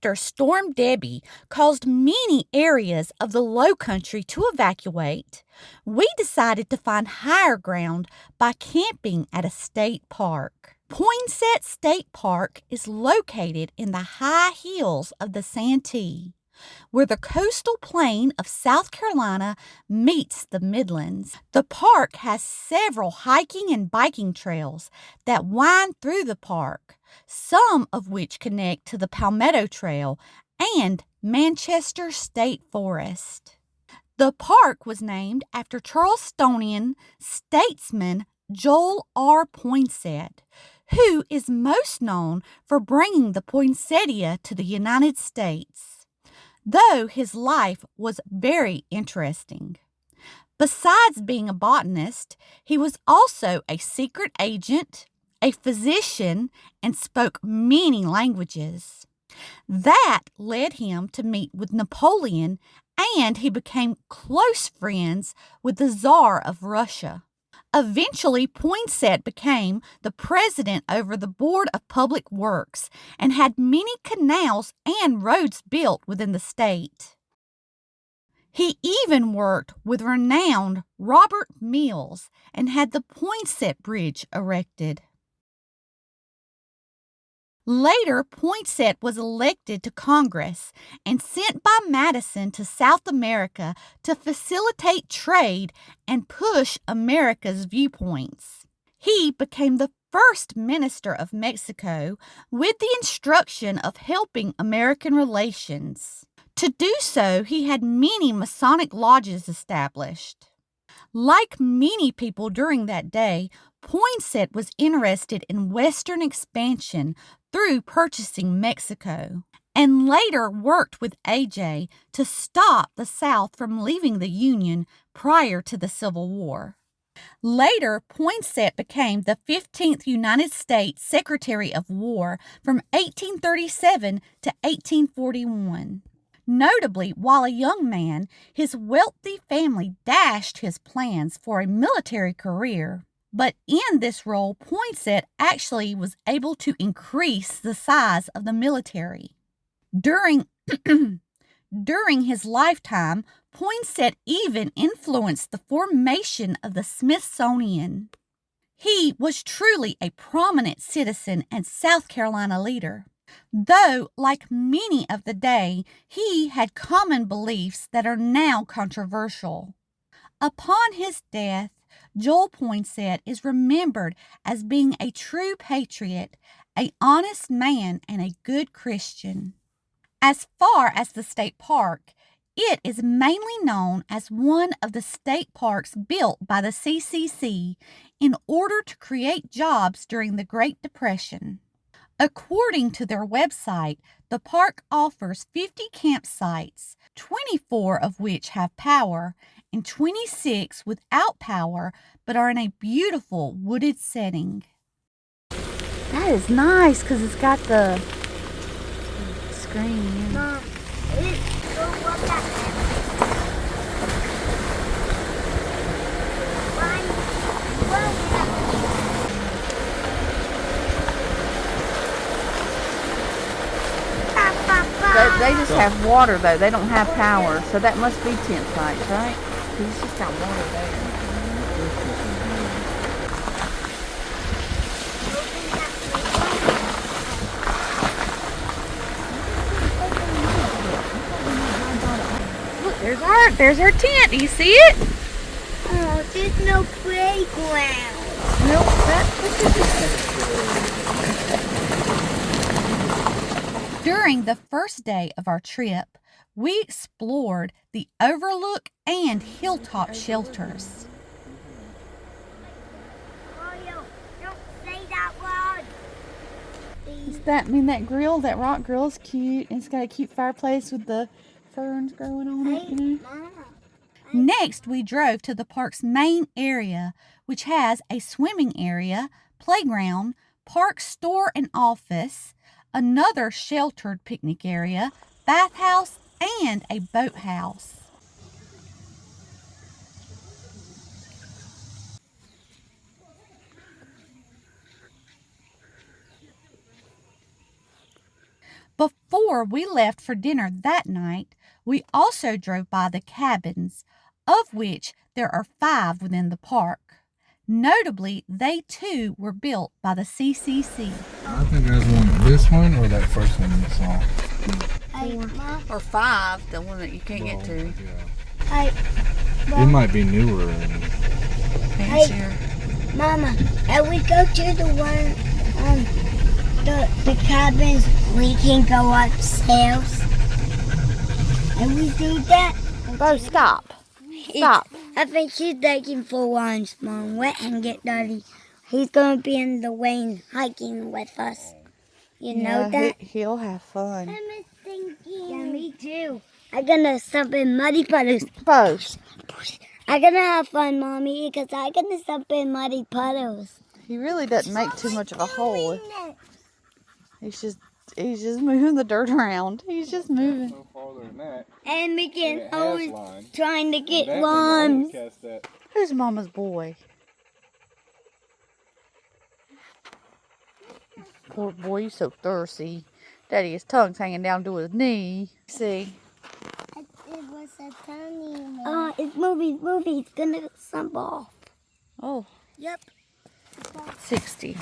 after Storm Debbie caused many areas of the Low Country to evacuate, we decided to find higher ground by camping at a state park. Poinsett State Park is located in the high hills of the Santee, where the coastal plain of South Carolina meets the Midlands. The park has several hiking and biking trails that wind through the park, some of which connect to the Palmetto Trail and Manchester State Forest. The park was named after Charlestonian statesman Joel R. Poinsett, who is most known for bringing the poinsettia to the United States, though his life was very interesting. Besides being a botanist, he was also a secret agent, a physician, and spoke many languages. That led him to meet with Napoleon, and he became close friends with the Tsar of Russia. Eventually, Poinsett became the president over the Board of Public Works and had many canals and roads built within the state. He even worked with renowned Robert Mills and had the Poinsett Bridge erected. Later, Poinsett was elected to Congress and sent by Madison to South America to facilitate trade and push America's viewpoints. He became the first minister of Mexico with the instruction of helping American relations. To do so, he had many Masonic lodges established. Like many people during that day, Poinsett was interested in Western expansion through purchasing Mexico, and later worked with A.J. to stop the South from leaving the Union prior to the Civil War. Later, Poinsett became the 15th United States Secretary of War from 1837 to 1841. Notably, while a young man, his wealthy family dashed his plans for a military career. But in this role, Poinsett actually was able to increase the size of the military. During his lifetime, Poinsett even influenced the formation of the Smithsonian. He was truly a prominent citizen and South Carolina leader, though, like many of the day, he had common beliefs that are now controversial. Upon his death, Joel Poinsett is remembered as being a true patriot, an honest man, and a good Christian. As far as the state park, it is mainly known as one of the state parks built by the CCC in order to create jobs during the Great Depression. According to their website, the park offers 50 campsites, 24 of which have power, and 26 without power, but are in a beautiful wooded setting. That is nice because it's got the screen. Mom, what's that? They just have water though, they don't have power, so that must be tent sites, right? Because it's just got water there. Look, there's our tent. Do you see it? Oh, there's no playground. During the first day of our trip, we explored the Overlook and Hilltop shelters. Mario, don't say that word. That grill, that rock grill is cute. And it's got a cute fireplace with the ferns growing on it, you know. Next, we drove to the park's main area, which has a swimming area, playground, park store and office, another sheltered picnic area, bathhouse, and a boathouse. Before we left for dinner that night, we also drove by the cabins, of which there are 5 within the park. Notably, they too were built by the CCC. I think there's one, this one or that first one you saw. 4 or 5, the one that you can't get to. Yeah. It might be newer. Fancier. Mama, and we go to the one, the cabins we can go upstairs. And we do that. Bo, stop. Stop. I think she's taking for lunch, Mom. Wet and get dirty. He's gonna be in the rain hiking with us. You know that? He'll have fun. I'm thinking. Yeah, me too. I'm gonna stop in muddy puddles. Bo. I'm gonna have fun, Mommy, because I'm gonna stop in muddy puddles. He really doesn't make too much of a hole. He's just moving the dirt around. He's just moving. No farther than that. And we can And it always has lines. trying to get That one always worms. cast that. Who's Mama's boy? Poor boy, he's so thirsty. Daddy, his tongue's hanging down to his knee. See? It was a tiny one. It's moving. It's gonna slump off. Oh, Yep. 60.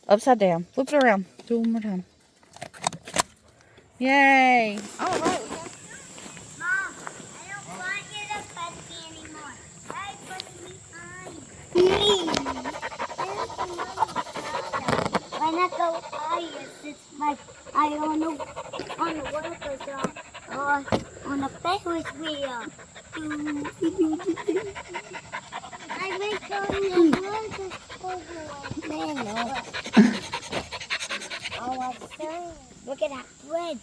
Upside down. Flip it around. Do it one more time. Yay. All right. Mom, I don't want you to pet me anymore. Hey, put me on. Why not go higher? It's like I on the workers on the Ferris wheel. I went on the workers over. Oh, I'm sorry. Look at that bridge.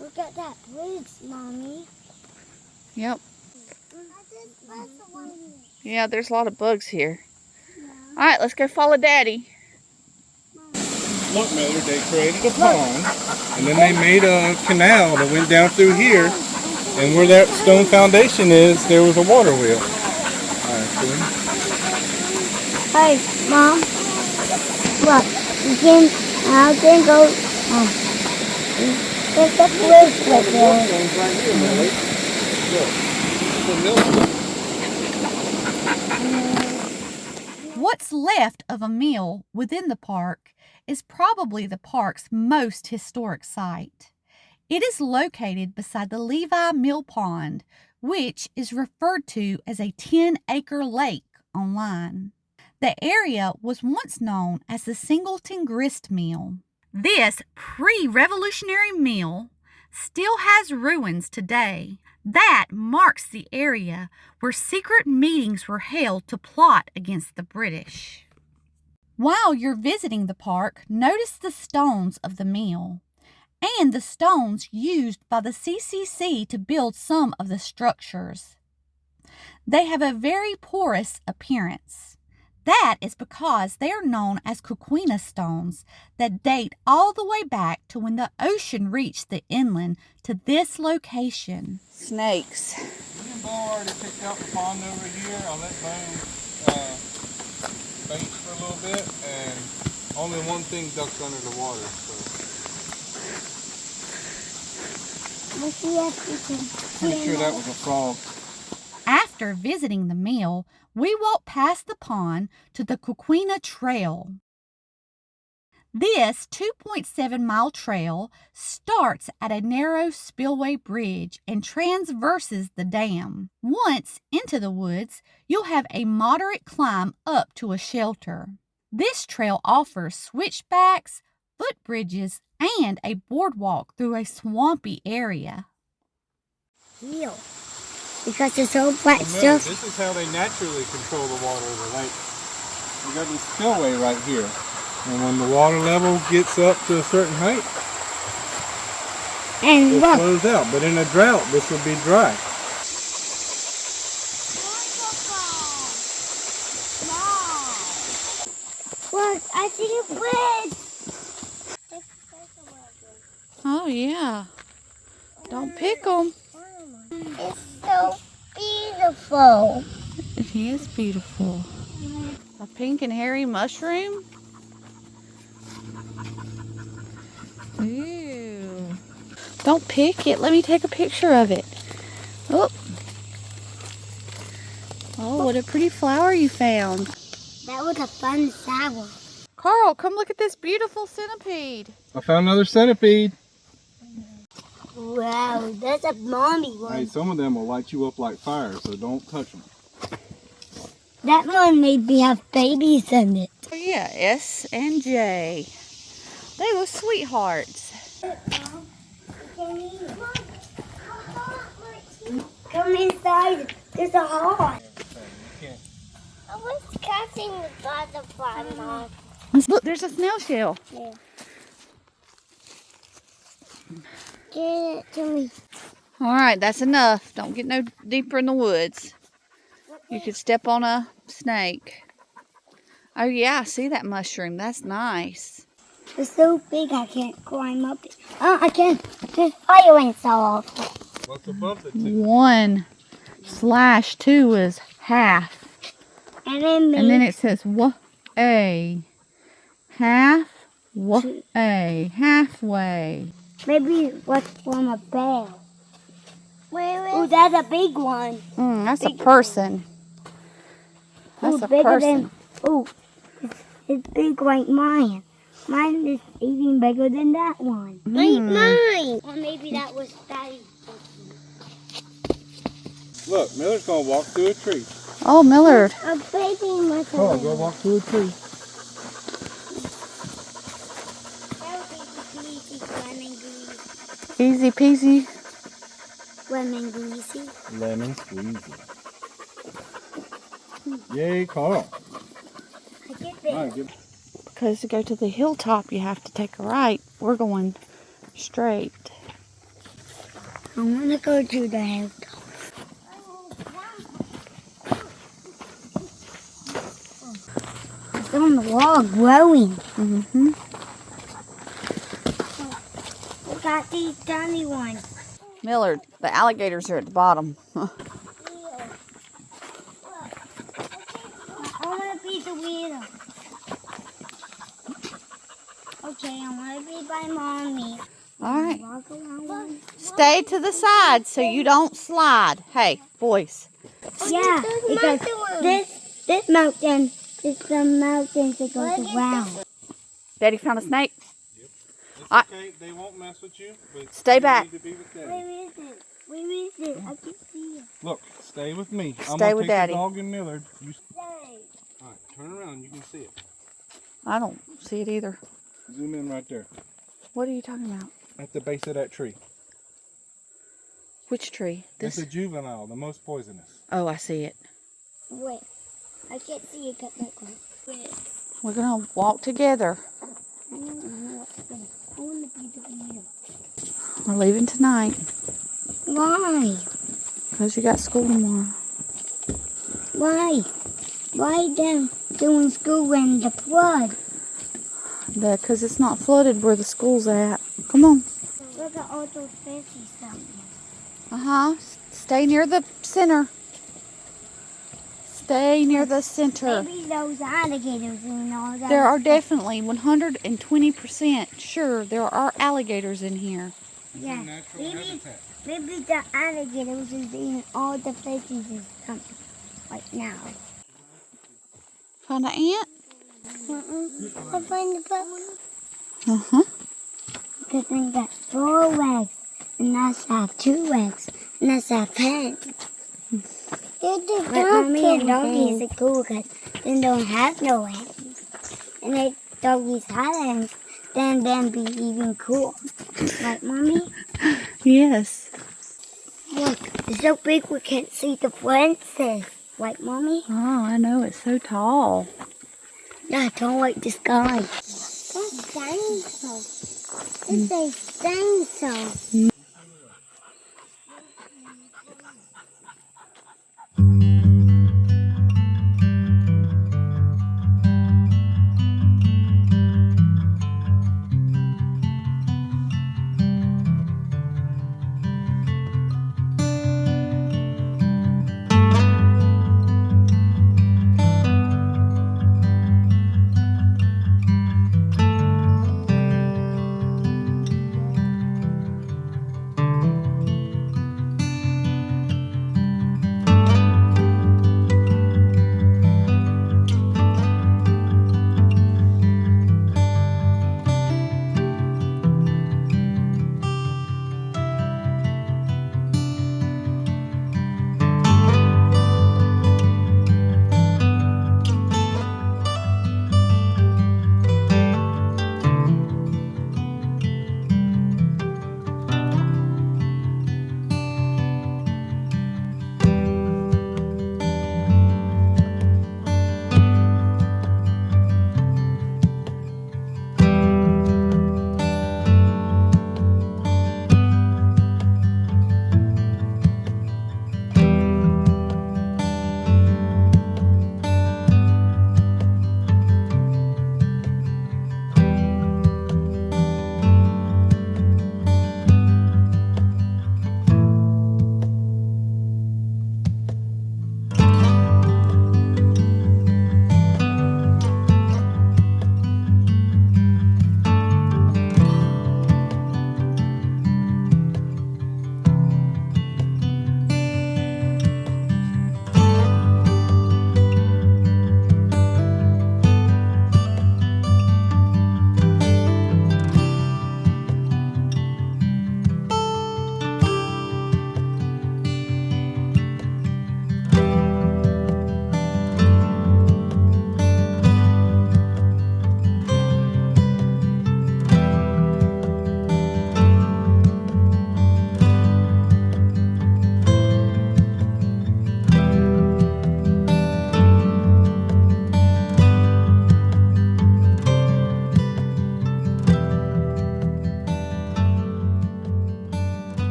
Look at that bridge, Mommy. Yep. Yeah, there's a lot of bugs here. All right, let's go follow Daddy. Look, Miller, they created a pond, and then they made a canal that went down through here, and where that stone foundation is, there was a water wheel. Alright, Hey, Mom. Look, I can go. There's a bridge right there. What's left of a mill within the park is probably the park's most historic site. It is located beside the Levi Mill Pond, which is referred to as a 10-acre lake online. The area was once known as the Singleton Grist Mill. This pre-revolutionary mill still has ruins today. That marks the area where secret meetings were held to plot against the British. While you're visiting the park, notice the stones of the mill and the stones used by the CCC to build some of the structures. They have a very porous appearance. That is because they are known as Coquina stones that date all the way back to when the ocean reached the inland to this location. Snakes. Bo already picked out the pond over here. I'll let Bo bait for a little bit, and only one thing ducked under the water. So pretty sure that was a frog. After visiting the mill, we walked past the pond to the Coquina Trail. This 2.7-mile trail starts at a narrow spillway bridge and transverses the dam. Once into the woods, you'll have a moderate climb up to a shelter. This trail offers switchbacks, footbridges, and a boardwalk through a swampy area. Heel. Because it's all wet Remember, stuff. this is how they naturally control the water of the lake. You got this spillway right here. And when the water level gets up to a certain height, And it look. flows out. But in a drought, this will be dry. Look, I see a bridge. Oh, yeah. Don't pick them. It's so beautiful. He is beautiful. A pink and hairy mushroom? Don't pick it. Let me take a picture of it. Oh. Oh, what a pretty flower you found. That was a fun sour. Carl, come look at this beautiful centipede. I found another centipede. Wow, that's a mommy one. Hey, some of them will light you up like fire, so don't touch them. That one maybe have babies in it. Oh yeah, S and J. They look sweethearts. Come inside. There's a heart. I was catching the butterfly, Mom. Look, there's a snail shell. Yeah. Give it to me. All right, that's enough. Don't get no deeper in the woods. You could step on a snake. Oh yeah, I see that mushroom. That's nice. It's so big I can't climb up it. Oh, I can. The fire ants off. What's above the two? 1/2 is half. And then And then it says a half, a halfway. maybe what's from a bear. Oh, that's a big one. That's a person. That's a person. Oh, it's big like mine. Mine is even bigger than that one. Like mine. Or maybe that was Daddy. Look, Miller's gonna walk through a tree. Oh, Millard. A baby must Come on, go walk through a tree. Easy peasy. Lemon greasy. Lemon squeezy. Yay, Carl. I get All it. right, get Because to go to the hilltop, you have to take a right. We're going straight. I want to go to the house. It's on the wall growing. Mm-hmm. Look at these tiny ones. Millard, the alligators are at the bottom. I want to be the wheel. Okay, I want to be by Mommy. All right. Walk around one. Stay to the side so you don't slide. Hey, boys. Yeah, because this mountain is the mountain that goes around. Daddy found a snake. It's I- okay, they won't mess with you, but Stay you back. need to be with Daddy. Where is it? Where is it? I can see it. Look, stay with me. I'm Stay gonna with take Daddy. the dog and Millard. You... Stay. All right, turn around. You can see it. I don't see it either. Zoom in right there. What are you talking about? At the base of that tree. Which tree? That's This? a juvenile, the most poisonous. Oh, I see it. Wait. I can't see it cut that close. Wait. We're going to walk together. I don't know what's going I want to be the wheel. We're leaving tonight Why? because you got school tomorrow. Why? Why them doing school in the flood? Because it's not flooded where the school's at. Come on. Look at all those fishies something. Uh-huh. Stay near the center. Stay near the center. Maybe those alligators and all that. There are definitely 120% sure there are alligators in here. Yeah. Natural Maybe, habitat. maybe the alligators is eating all the fishies and something. Like now. Found an ant? I find the button. Uh-huh. Because they got 4 legs. And that's have 2 legs. And that's have head. But Mommy and doggies are cool because they don't have no hands. And if doggies had hands, then they'd be even cool. Right, Mommy? Yes. Look, it's so big we can't see the fences. Right, Mommy? Oh, I know. It's so tall. Yeah, don't like the sky. That's dinosaur. It's a dinosaur.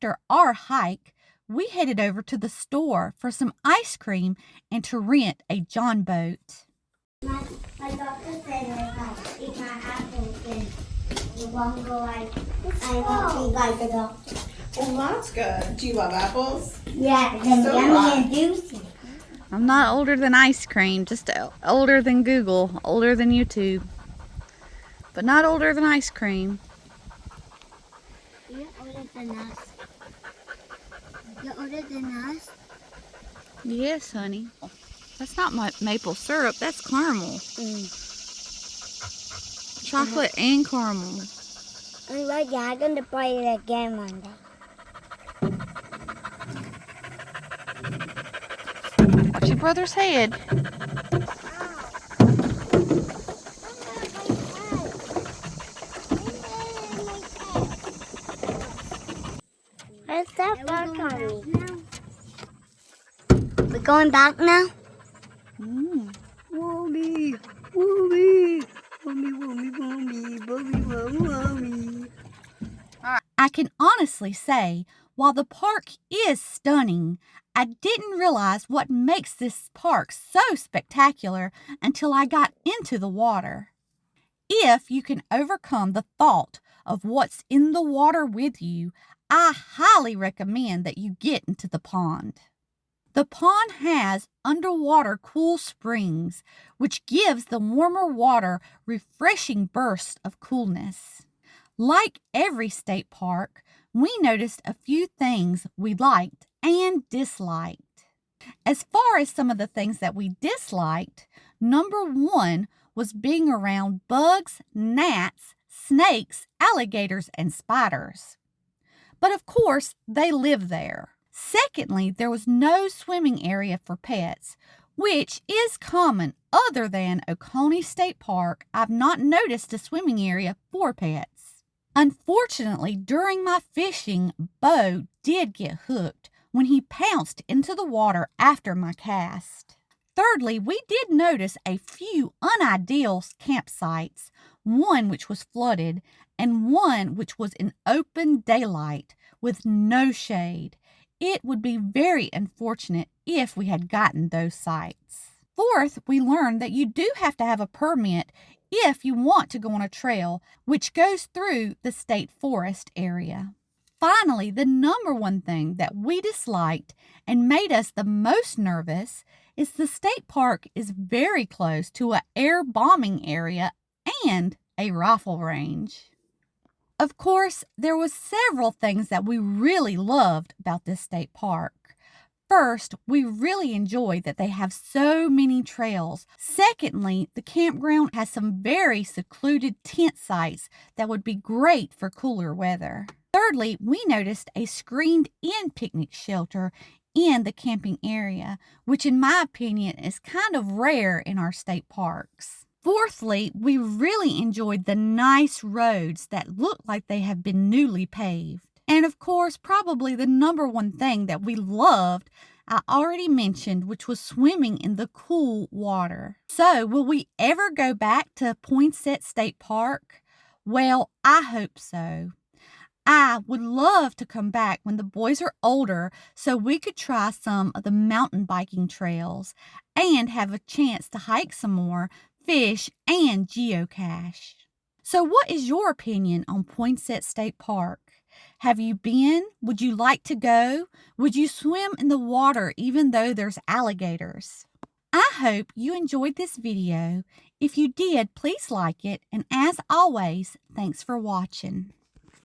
after our hike, we headed over to the store for some ice cream and to rent a John boat. My doctor said if I eat my apples, then it won't go like, I won't be like the doctor. Well, that's good. Do you love apples? Yeah, then So yummy and juicy. I'm not older than ice cream, just older than Google, older than YouTube, but not older than ice cream. You're older than us. You're older than us? Yes, honey. That's not maple syrup, that's caramel. Chocolate and caramel. And right, yeah, I'm going to play it again one day. Watch your brother's head. Where's that bark on me? We're going back now? Wommy, wommy, wommy, wommy, wommy, wommy, wommy, wommy. I can honestly say, while the park is stunning, I didn't realize what makes this park so spectacular until I got into the water. If you can overcome the thought of what's in the water with you, I highly recommend that you get into the pond. The pond has underwater cool springs, which gives the warmer water refreshing bursts of coolness. Like every state park, we noticed a few things we liked and disliked. As far as some of the things that we disliked, number one was being around bugs, gnats, snakes, alligators, and spiders. But of course, they live there. Secondly, there was no swimming area for pets, which is common. Other than Oconee State Park, I've not noticed a swimming area for pets. Unfortunately, during my fishing, Bo did get hooked when he pounced into the water after my cast. Thirdly, we did notice a few unideal campsites, one which was flooded and one which was in open daylight with no shade. It would be very unfortunate if we had gotten those sites. Fourth, we learned that you do have to have a permit if you want to go on a trail which goes through the state forest area. Finally, the number one thing that we disliked and made us the most nervous is the state park is very close to an air bombing area and a rifle range. Of course, there was several things that we really loved about this state park. First, we really enjoyed that they have so many trails. Secondly, the campground has some very secluded tent sites that would be great for cooler weather. Thirdly, we noticed a screened-in picnic shelter in the camping area, which in my opinion is kind of rare in our state parks. Fourthly, we really enjoyed the nice roads that look like they have been newly paved. And of course, probably the number one thing that we loved, I already mentioned, which was swimming in the cool water. So, will we ever go back to Poinsett State Park? Well, I hope so. I would love to come back when the boys are older so we could try some of the mountain biking trails and have a chance to hike some more, fish, and geocache. So what is your opinion on Poinsett State Park? Have you been? Would you like to go? Would you swim in the water even though there's alligators? I hope you enjoyed this video. If you did, please like it. And as always, thanks for watching.